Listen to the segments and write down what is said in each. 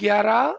11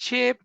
6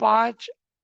5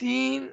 3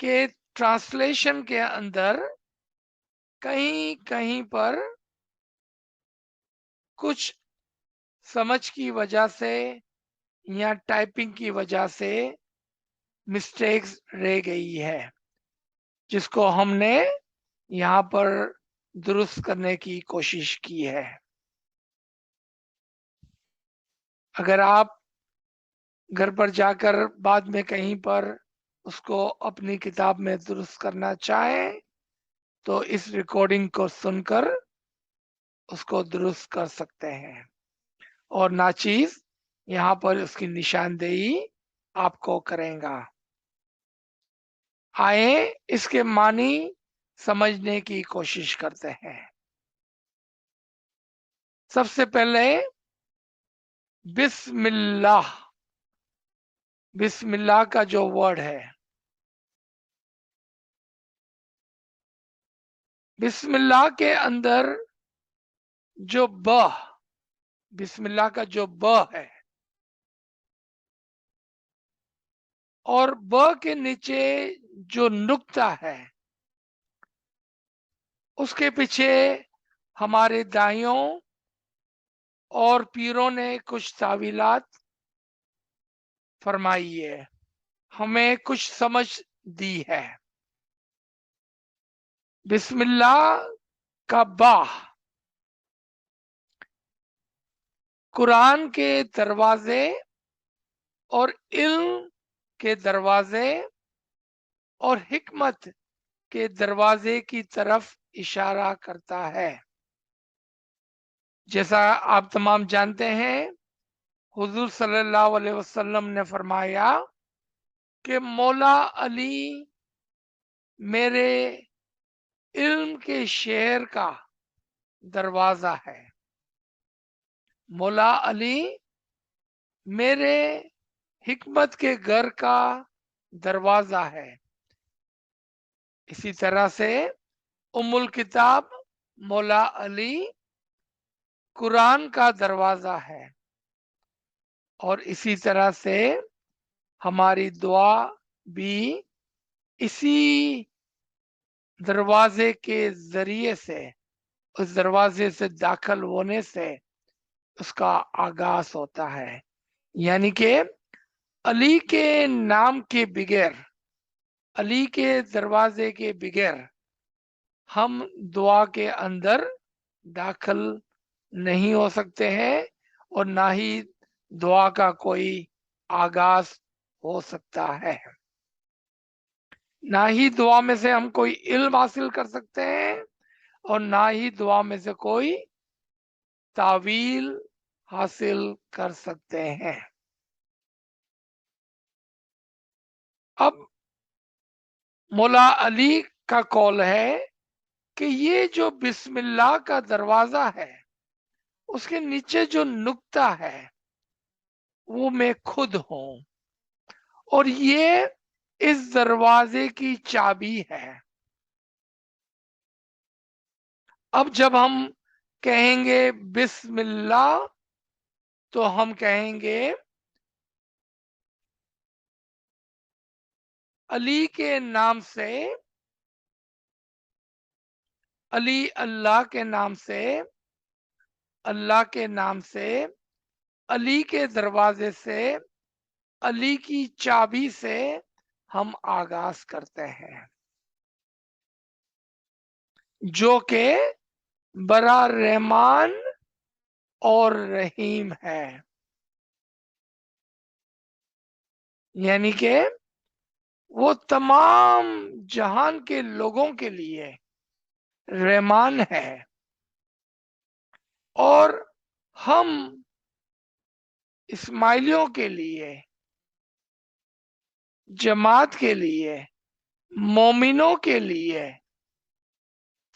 کہ ٹرانسلیشن کے اندر کہیں کہیں پر کچھ سمجھ کی وجہ سے یا ٹائپنگ کی وجہ سے مسٹیکس رہ گئی ہے، جس کو ہم نے یہاں پر درست کرنے کی کوشش کی ہے۔ اگر آپ گھر پر جا کر بعد میں کہیں پر اس کو اپنی کتاب میں درست کرنا چاہیں تو اس ریکارڈنگ کو سن کر اس کو درست کر سکتے ہیں، اور ناچیز یہاں پر اس کی نشاندہی آپ کو کریں گا۔ آئیں اس کے معنی سمجھنے کی کوشش کرتے ہیں۔ سب سے پہلے بسم اللہ، بسم اللہ کا جو ورڈ ہے، بسم اللہ کے اندر جو بسم اللہ کا جو ہے اور کے نیچے جو نقطہ ہے، اس کے پیچھے ہمارے دائیوں اور پیروں نے کچھ تعویلات فرمائی ہے، ہمیں کچھ سمجھ دی ہے۔ بسم اللہ کا قرآن کے دروازے اور علم کے دروازے اور حکمت کے دروازے کی طرف اشارہ کرتا ہے۔ جیسا آپ تمام جانتے ہیں، حضور صلی اللہ علیہ وسلم نے فرمایا کہ مولا علی میرے علم کے شہر کا دروازہ ہے، مولا علی میرے حکمت کے گھر کا دروازہ ہے۔ اسی طرح سے ام الکتاب مولا علی قرآن کا دروازہ ہے، اور اسی طرح سے ہماری دعا بھی اسی دروازے کے ذریعے سے، اس دروازے سے داخل ہونے سے اس کا آغاز ہوتا ہے۔ یعنی کہ علی کے نام کے بغیر، علی کے دروازے کے بغیر ہم دعا کے اندر داخل نہیں ہو سکتے ہیں، اور نہ ہی دعا کا کوئی آغاز ہو سکتا ہے، نہ ہی دعا میں سے ہم کوئی علم حاصل کر سکتے ہیں، اور نہ ہی دعا میں سے کوئی تعویل حاصل کر سکتے ہیں۔ اب مولا علی کا قول ہے کہ یہ جو بسم اللہ کا دروازہ ہے، اس کے نیچے جو نقطہ ہے وہ میں خود ہوں، اور یہ اس دروازے کی چابی ہے۔ اب جب ہم کہیں گے بسم اللہ تو ہم کہیں گے علی کے نام سے، علی اللہ کے نام سے، اللہ کے نام سے، علی کے دروازے سے، علی کی چابی سے ہم آغاز کرتے ہیں، جو کہ بڑا رحمان اور رحیم ہے۔ یعنی کہ وہ تمام جہان کے لوگوں کے لیے رحمان ہے، اور ہم اسماعیلیوں کے لیے، جماعت کے لیے، مومنوں کے لیے،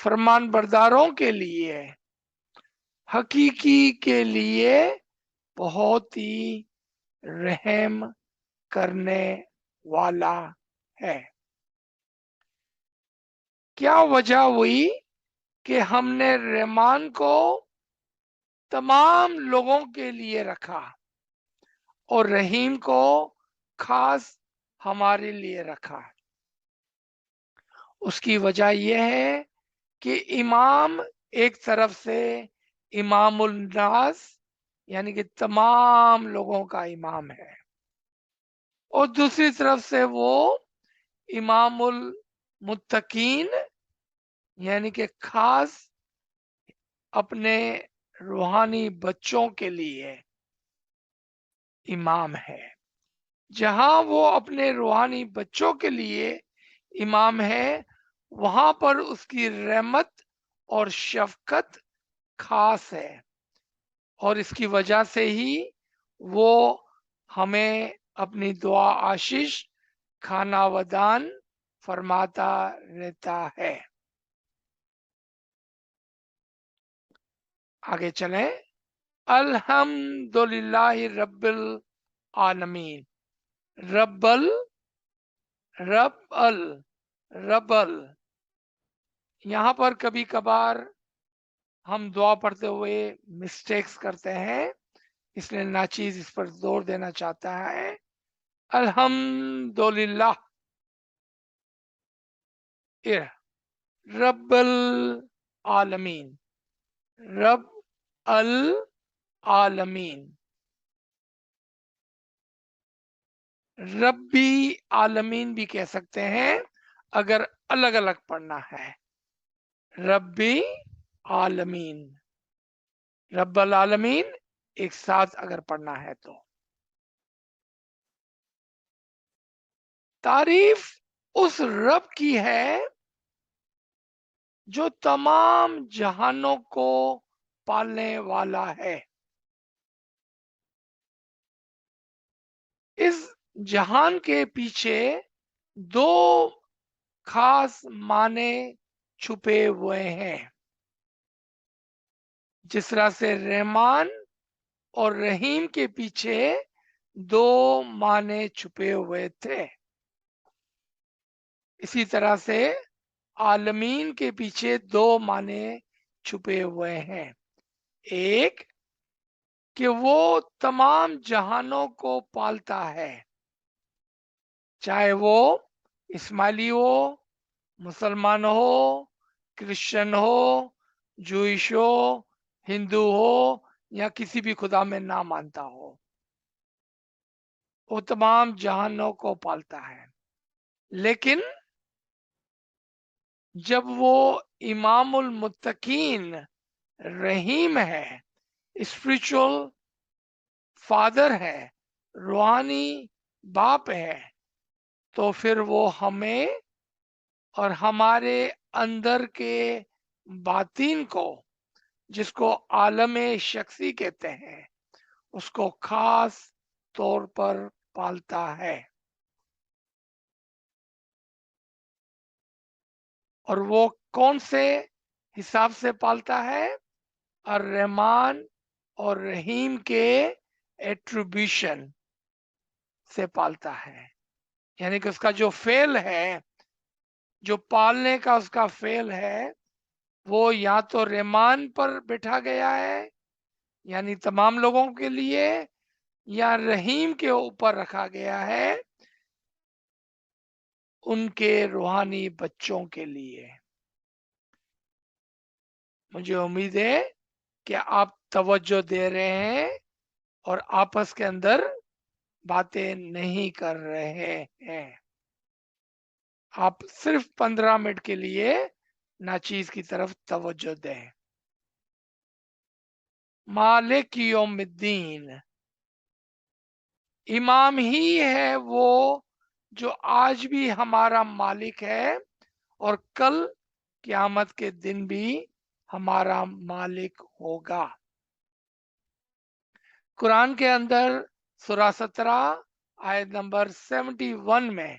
فرمان برداروں کے لیے، حقیقی کے لیے بہت ہی رحم کرنے والا ہے۔ کیا وجہ ہوئی کہ ہم نے رحمان کو تمام لوگوں کے لیے رکھا اور رحیم کو خاص ہمارے لیے رکھا؟ اس کی وجہ یہ ہے کہ امام ایک طرف سے امام الناس یعنی کہ تمام لوگوں کا امام ہے، اور دوسری طرف سے وہ امام المتقین یعنی کہ خاص اپنے روحانی بچوں کے لیے امام ہے۔ جہاں وہ اپنے روحانی بچوں کے لیے امام ہے، وہاں پر اس کی رحمت اور شفقت خاص ہے، اور اس کی وجہ سے ہی وہ ہمیں اپنی دعا آشیش کھانا ودان فرماتا رہتا ہے۔ آگے چلیں۔ الحمدللہ رب العالمین۔ رب ال یہاں پر کبھی کبھار ہم دعا پڑھتے ہوئے مسٹیکس کرتے ہیں، اس لیے ناچیز اس پر زور دینا چاہتا ہے۔ الحمدللہ رب العالمین، رب العالمین۔ ربی عالمین بھی کہہ سکتے ہیں اگر الگ الگ پڑھنا ہے۔ ربی عالمین، رب العالمین ایک ساتھ اگر پڑھنا ہے تو۔ تعریف اس رب کی ہے جو تمام جہانوں کو پالنے والا ہے۔ اس جہان کے پیچھے دو خاص معنی چھپے ہوئے ہیں۔ جس طرح سے رحمان اور رحیم کے پیچھے دو معنی چھپے ہوئے تھے، اسی طرح سے عالمین کے پیچھے دو معنی چھپے ہوئے ہیں۔ ایک کہ وہ تمام جہانوں کو پالتا ہے، چاہے وہ اسماعیلی ہو، مسلمان ہو، کرسچن ہو، جوئش ہو، ہندو ہو، یا کسی بھی خدا میں نہ مانتا ہو، وہ تمام جہانوں کو پالتا ہے۔ لیکن جب وہ امام المتقین رحیم ہے، اسپرچل فادر ہے، روحانی باپ ہے، تو پھر وہ ہمیں اور ہمارے اندر کے باطن کو، جس کو عالم شخصی کہتے ہیں، اس کو خاص طور پر پالتا ہے۔ اور وہ کون سے حساب سے پالتا ہے؟ الرحمن اور رحیم کے ایٹریبیوشن سے پالتا ہے، یعنی کہ اس کا جو فعل ہے، جو پالنے کا اس کا فعل ہے، وہ یا تو رحمان پر بٹھا گیا ہے یعنی تمام لوگوں کے لیے، یا رحیم کے اوپر رکھا گیا ہے ان کے روحانی بچوں کے لیے۔ مجھے امید ہے کہ آپ توجہ دے رہے ہیں اور آپس کے اندر باتیں نہیں کر رہے ہیں۔ آپ صرف 15 منٹ کے لیے ناچیز کی طرف توجہ دیں۔ مالک یوم الدین، امام ہی ہے وہ جو آج بھی ہمارا مالک ہے اور کل قیامت کے دن بھی ہمارا مالک ہوگا۔ قرآن کے اندر سورہ 17 آیت نمبر 71 میں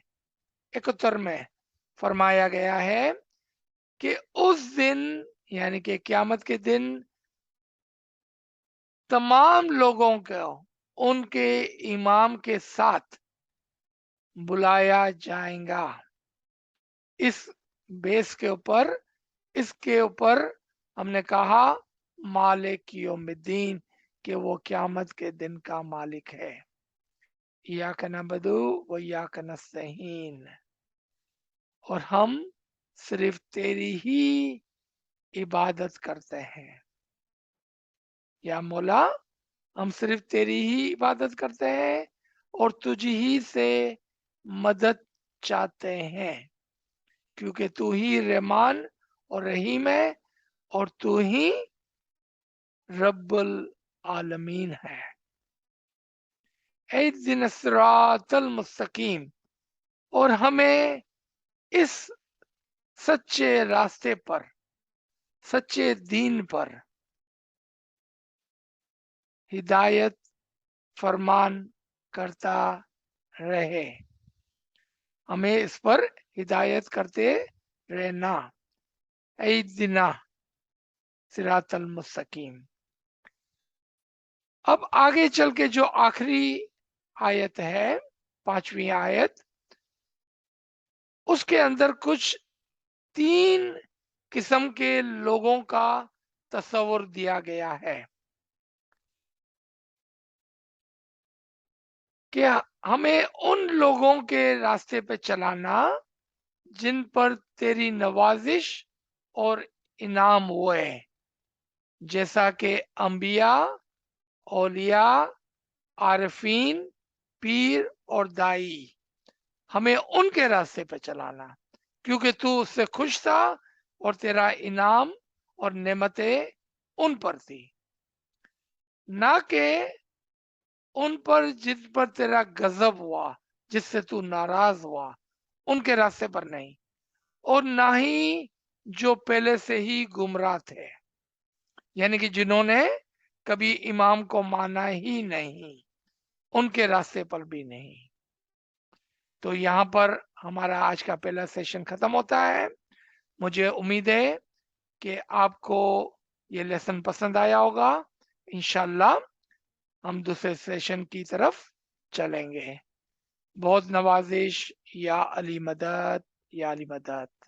71 میں فرمایا گیا ہے کہ اس دن یعنی کہ قیامت کے دن تمام لوگوں کو ان کے امام کے ساتھ بلایا جائے گا۔ اس بیس کے اوپر، اس کے اوپر ہم نے کہا مالک یوم الدین کہ وہ قیامت کے دن کا مالک ہے۔ ایاک نعبد و ایاک نستعین، اور ہم صرف تیری ہی عبادت کرتے ہیں. یا مولا ہم صرف تیری ہی عبادت کرتے ہیں اور تجھ ہی سے مدد چاہتے ہیں، کیونکہ تو ہی رحمان اور رحیم ہے اور تو ہی رب العالمین ہے. اہدنا الصراط المستقیم، اور ہمیں اس سچے راستے پر، سچے دین پر ہدایت فرمان کرتا رہے، ہمیں اس پر ہدایت کرتے رہنا. اہدنا صراط المستقیم. اب آگے چل کے جو آخری آیت ہے، 5ویں آیت، اس کے اندر کچھ 3 قسم کے لوگوں کا تصور دیا گیا ہے کہ ہمیں ان لوگوں کے راستے پہ چلانا جن پر تیری نوازش اور انعام ہوئے، جیسا کہ انبیاء، اولیاء، عارفین، پیر اور دائی. ہمیں ان کے راستے پہ چلانا کیونکہ تو اس سے خوش تھا اور تیرا انعام اور نعمتیں ان پر تھی، نہ کہ ان پر جن پر تیرا غضب ہوا، جس سے تو ناراض ہوا، ان کے راستے پر نہیں، اور نہ ہی جو پہلے سے ہی گمراہ تھے، یعنی کہ جنہوں نے کبھی امام کو مانا ہی نہیں، ان کے راستے پر بھی نہیں. تو یہاں پر ہمارا آج کا پہلا سیشن ختم ہوتا ہے. مجھے امید ہے کہ آپ کو یہ لیسن پسند آیا ہوگا. انشاءاللہ ہم دوسرے سیشن کی طرف چلیں گے. بہت نوازش. یا علی مدد، یا علی مدد.